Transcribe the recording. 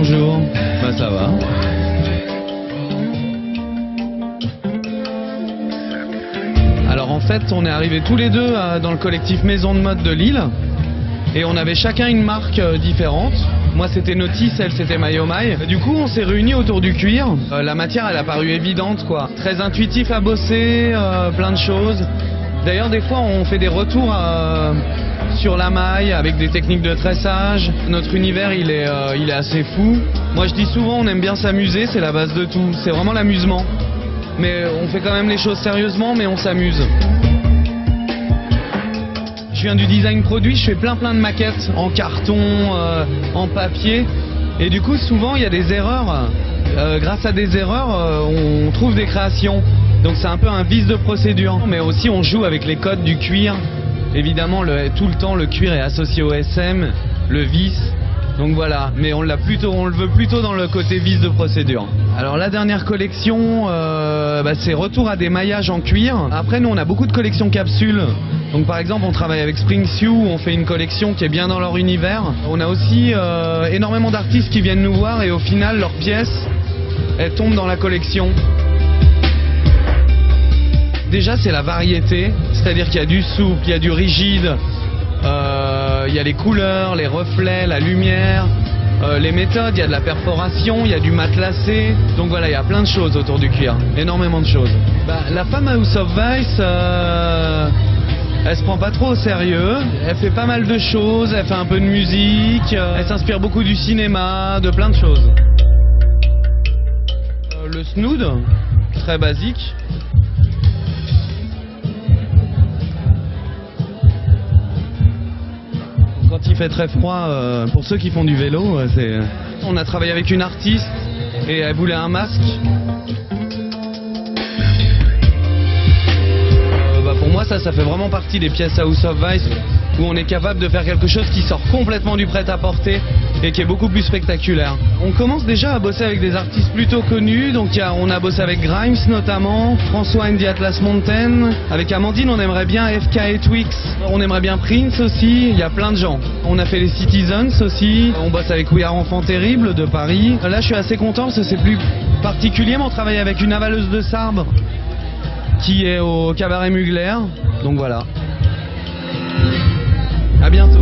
bonjour. Bah ça va. Alors en fait, on est arrivés tous les deux dans le collectif Maison de Mode de Lille. Et on avait chacun une marque différente. Moi c'était Notis, elle c'était Mayomai. Du coup on s'est réunis autour du cuir. La matière elle a paru évidente quoi. Très intuitif à bosser, plein de choses. D'ailleurs des fois on fait des retours sur la maille avec des techniques de tressage. Notre univers il est assez fou. Moi je dis souvent on aime bien s'amuser, c'est la base de tout. C'est vraiment l'amusement. Mais on fait quand même les choses sérieusement mais on s'amuse. Je viens du design produit, je fais plein de maquettes en carton, en papier. Et du coup, souvent, il y a des erreurs. Grâce à des erreurs, on trouve des créations. Donc c'est un peu un vice de procédure. Mais aussi, on joue avec les codes du cuir. Évidemment, tout le temps, le cuir est associé au SM, le vice. Donc voilà, mais on le veut plutôt dans le côté vice de procédure. Alors la dernière collection, c'est retour à des maillages en cuir. Après, nous, on a beaucoup de collections capsules. Donc par exemple on travaille avec Spring Sioux, on fait une collection qui est bien dans leur univers. On a aussi énormément d'artistes qui viennent nous voir et au final leurs pièces, elles tombent dans la collection. Déjà c'est la variété, c'est-à-dire qu'il y a du souple, il y a du rigide, il y a les couleurs, les reflets, la lumière, les méthodes, il y a de la perforation, il y a du matelassé. Donc voilà, il y a plein de choses autour du cuir, énormément de choses. La femme House of Vice... elle se prend pas trop au sérieux, elle fait pas mal de choses, elle fait un peu de musique, elle s'inspire beaucoup du cinéma, de plein de choses. Le snood, très basique. Quand il fait très froid, pour ceux qui font du vélo, on a travaillé avec une artiste et elle voulait un masque. Pour moi, ça fait vraiment partie des pièces House of Vice où on est capable de faire quelque chose qui sort complètement du prêt-à-porter et qui est beaucoup plus spectaculaire. On commence déjà à bosser avec des artistes plutôt connus, donc on a bossé avec Grimes notamment, François and the Atlas Mountain, avec Amandine on aimerait bien FK et Twix, on aimerait bien Prince aussi, il y a plein de gens. On a fait les Citizens aussi, on bosse avec We Are Enfants Terribles de Paris. Là je suis assez content parce que c'est plus particulier, mais on travaille avec une avaleuse de sabre qui est au cabaret Mugler, donc voilà. À bientôt.